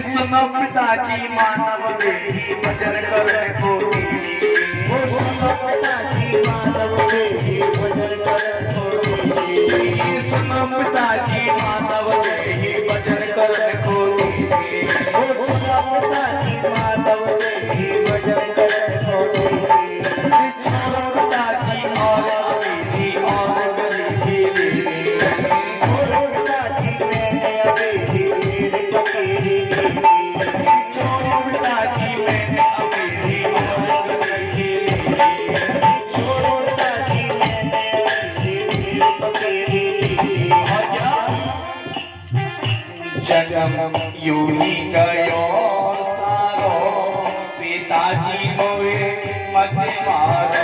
सुनो पिताजी मानव देही भजन करने को सुनो पिताजी मानव देही भजन करने को सुनो पिताजी मानव देही भजन करने को सुनो पिताजी मानव देही भजन करने को छोड़ो पिताजी और अभी और गरीबी छोड़ो पिताजी मैंने अभी जन्म यूं ही गयो सारो पिताजी मोए मत मारो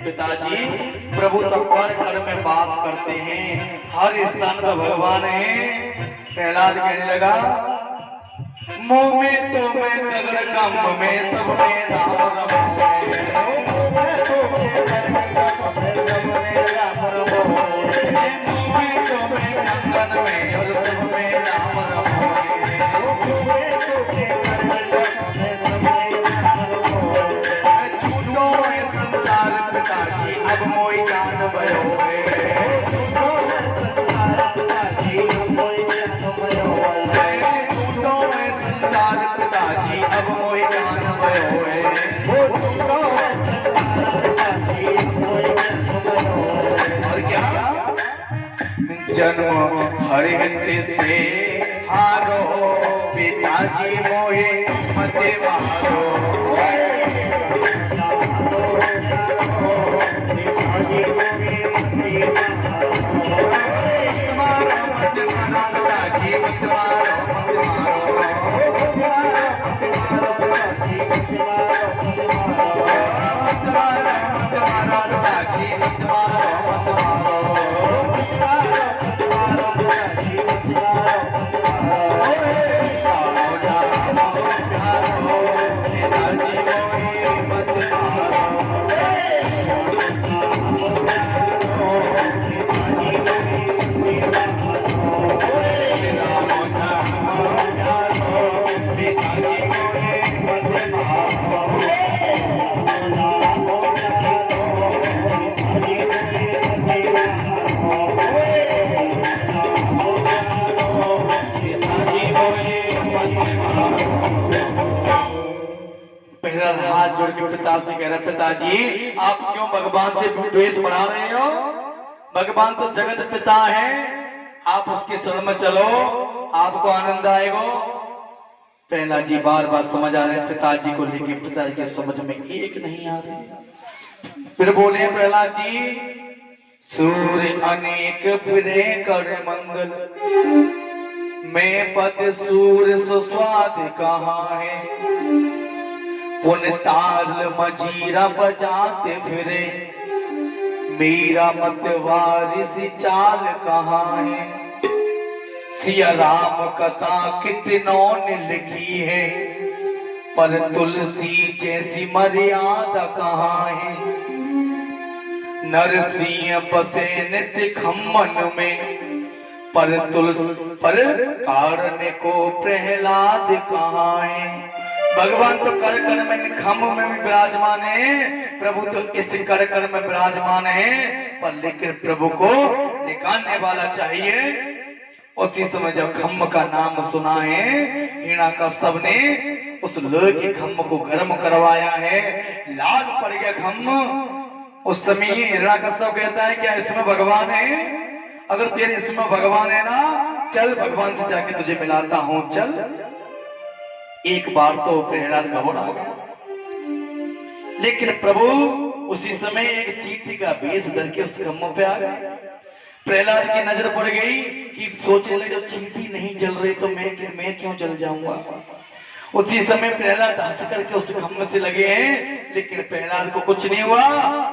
पिताजी प्रभु तत्पर घर में वास करते हैं, हर स्थान का भगवान है। प्रहलाद कहने लगा मुंह में तो मैं कगड़ कम में सब में अब मोई जान भयो संसार पिताजी अब मोई जान भयो और क्या जन्म हरिहित से हारो पिताजी मोहे मते मारो हाथ जोड़ के पिता से कह रहे पिताजी आप क्यों भगवान से द्वेष बढ़ा रहे हो? भगवान तो जगत पिता है, आप उसके शरण में चलो, आपको आनंद आएगा। प्रहलाद जी बार बार समझ आ रहे पिताजी को लेके, पिताजी के समझ में एक नहीं आ रही। फिर बोले प्रहलाद जी, सूर्य अनेक फिरे कर मंगल, मैं पद सूर्य सुस्वाद कहाँ है, पुन ताल मजीरा बजाते फिरे, मेरा मत वारिस चाल कहाँ है। सिया राम कथा कितनों ने लिखी है, पर तुलसी जैसी मर्यादा कहाँ है। नरसिंह बसे नित्य खम्मन में, पर कारण को प्रहलाद कहाँ है। भगवान तो कर कर में खम्भ में भी विराजमान है, प्रभु तो इस कर कर में विराजमान है, पर लेकिन प्रभु को निकालने वाला चाहिए। उसी समय जब खम्भ का नाम सुना है, हिरण्याकश्यप ने उस लोहे के खम्भ को गर्म करवाया है, लाल पड़ गया खम्भ। उस समय हिरण्याकश्यप कहता है क्या इसमें भगवान है? अगर तेरे इसमें भगवान है ना, चल भगवान से जाके तुझे मिलाता हूं, चल। एक बार तो प्रहलाद घबरा गया, लेकिन प्रभु उसी समय एक चींटी का भेष धर के उस खम्भ पे आ गए। प्रहलाद की नजर पड़ गई कि सोचने लगे जब चींटी नहीं जल रही तो मैं क्यों जल जाऊंगा। उसी समय प्रहलाद हंस करके उस खम्भ से लगे हैं, लेकिन प्रहलाद को कुछ नहीं हुआ।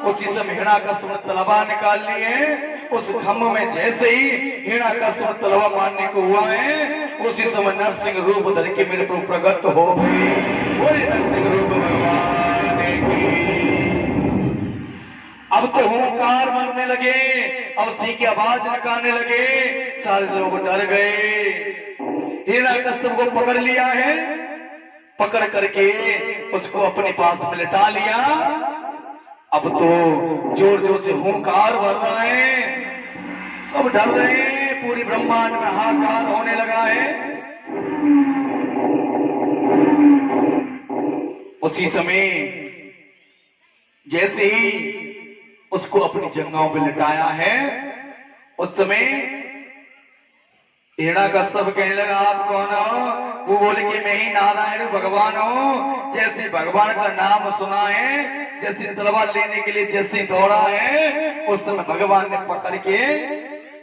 उसी समय हिरण्याकश्यप ने तलवार निकाल ली है। उस खम्भ में जैसे ही हिरण्याकश्यप तलवार मारने को हुआ है, उसी समय नरसिंह रूप धर के मेरे पर प्रकट हो गए। नरसिंह रूप भगवान की। अब तो हुंकार मारने लगे, अब सिंह की आवाज निकालने लगे, सारे लोग डर गए। हिरण्याकश्यप को पकड़ लिया है, पकड़ करके उसको अपने पास में लिटा लिया। अब तो जोर जोर से हुंकार भर रहा है, सब डर रहे हैं, पूरी ब्रह्मांड में हाहाकार होने लगा है। उसी समय जैसे ही उसको अपनी जंघाओं पे लिटाया है, उस समय हिरण्याकश्यप कहने लगा आप कौन हो? वो बोले कि मैं ही नारायण भगवान हूँ। जैसे भगवान का नाम सुना है, जैसे तलवार लेने के लिए जैसे दौड़ा है, उस समय भगवान ने पकड़ के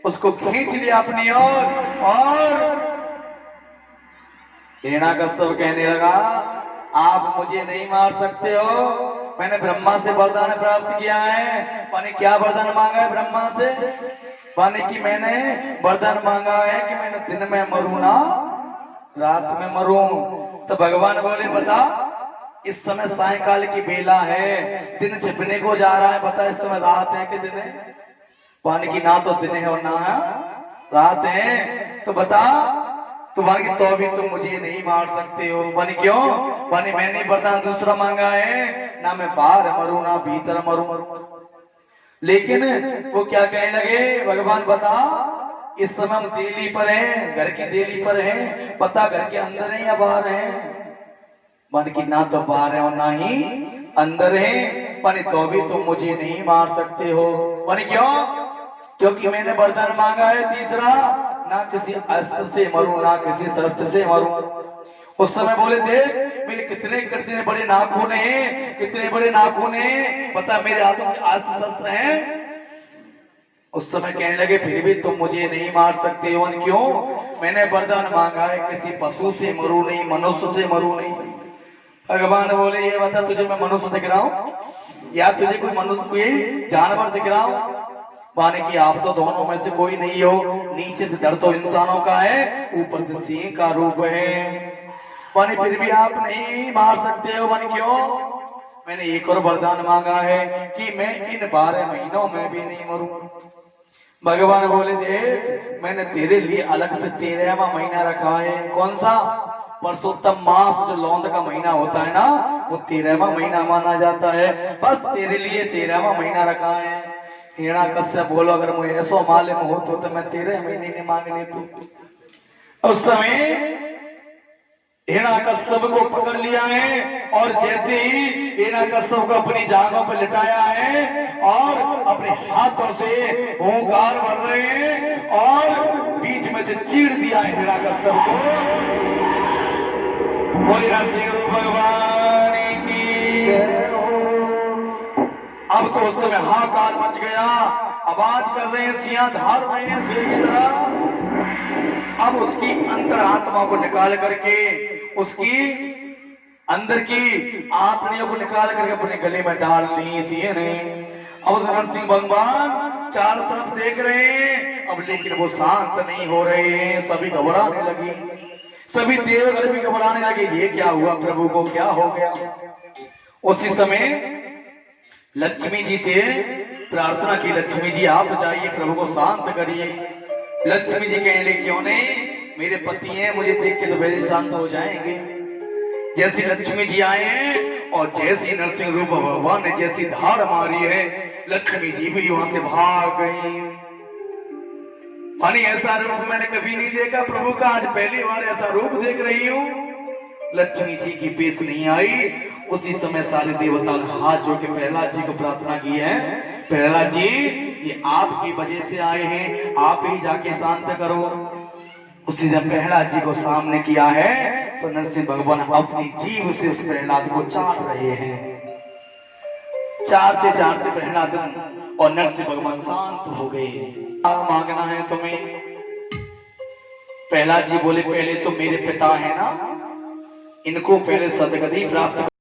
उसको खींच लिया अपनी ओर। और हिरण्याकश्यप कहने लगा आप मुझे नहीं मार सकते हो, मैंने ब्रह्मा से वरदान प्राप्त किया है। मैंने क्या वरदान मांगा है ब्रह्मा से? माने कि मैंने वरदान मांगा है कि मैंने दिन में मरूं ना, रात में मरूं। तो भगवान बोले बता, इस समय सायकाल की बेला है, दिन छिपने को जा रहा है, बता इस समय रात है कि दिन है? माने कि ना तो दिन है और ना है रात है, तो बता तुम्हारी तो भी तुम मुझे नहीं मार सकते हो। माने क्यों? माने मैंने वरदान दूसरा मांगा है, ना मैं बाहर मरूं ना भीतर मरूं। लेकिन वो क्या कहने लगे, भगवान बता इस समय हम देली पर हैं, घर की देली पर हैं, पता घर के अंदर है या बाहर है? मन की ना तो बाहर है और ना ही अंदर है, पर तो भी तुम मुझे नहीं मार सकते हो। माने क्यों? क्योंकि मैंने वरदान मांगा है तीसरा, ना किसी अस्त्र से मरूं ना किसी शस्त्र से मरूं। उस समय बोले देख मेरे कितने बड़े नाखून हैं, कितने बड़े नाखून हैं, पता मेरे हाथों में अस्त्र शस्त्र हैं। उस समय कहने लगे फिर भी तुम मुझे नहीं मार सकते हो। क्यों? मैंने वरदान मांगा है किसी पशु से मरूं नहीं, मनुष्य से मरूं नहीं। भगवान बोले ये बता तुझे मैं मनुष्य दिख रहा हूं या तुझे कोई मनुष्य कोई जानवर दिख रहा हूं? माने कि आप तो दोनों में से कोई नहीं हो, नीचे से डर तो इंसानों का है, ऊपर से सिंह का रूप है। माने फिर भी आप नहीं मार सकते हो। माने क्यों? मैंने एक और वरदान मांगा है कि मैं इन 12 महीनों में भी नहीं मरूं। भगवान बोले देख मैंने तेरे लिए अलग से 13वां महीना रखा है। कौन सा? परसोत्तम मास जो लौंद का महीना होता है ना, वो 13वां महीना माना जाता है। बस तेरे लिए 13वां महीना रखा है। हिरण्याकश्यप बोलो अगर मुझे ऐसा मालूम हो तो मैं 13 महीने की मांग लेता। उस समय हिरण्यकश्यप को पकड़ लिया है और जैसे ही हिरण्यकश्यप को अपनी जांघों पर लिटाया है और अपने हाथों से ओंकार भर रहे हैं और बीच में से चीर दिया है हिरण्यकश्यप को। बोले नरसिंह भगवान की। अब तो उस समय हाहाकार मच गया, आवाज कर रहे हैं, सियां धार रहे हैं शेर की तरह। अब उसकी अंतरात्मा को निकाल करके, उसकी अंदर की आत्मियों को निकाल करके अपने गले में डाल ली सिंह ने। अब नरसिंह भगवान चारों तरफ देख रहे हैं, अब लेकिन वो शांत नहीं हो रहे हैं, सभी घबराने लगे, सभी देवगण भी घबराने लगे। ये क्या हुआ, प्रभु को क्या हो गया। उसी समय लक्ष्मी जी से प्रार्थना की, लक्ष्मी जी आप जाइए प्रभु को शांत करिए। लक्ष्मी जी कहने लगे क्यों नहीं, मेरे पति हैं, मुझे देख के तो वैसे शांत हो जाएंगे। जैसी लक्ष्मी जी आए हैं और जैसी नरसिंह रूप भगवान ने जैसी धार मारी है, लक्ष्मी जी भी वहां से भाग गई। ऐसा रूप मैंने कभी नहीं देखा प्रभु का, आज पहली बार ऐसा रूप देख रही हूं। लक्ष्मी जी की पेश नहीं आई। उसी समय सारे देवता ने हाथ जोड़ के प्रहलाद जी को प्रार्थना की है, प्रहलाद जी ये आपकी वजह से आए हैं, आप ही जाके शांत करो। उसी जब प्रहलाद जी को सामने किया है तो नरसिंह भगवान अपनी जीभ से उस प्रहलाद को चाट रहे हैं। चाटते चाटते प्रहलाद और नरसिंह भगवान शांत हो गए। क्या मांगना है तुम्हें? प्रहलाद जी बोले पहले तो मेरे पिता है ना, इनको पहले सदगति प्राप्त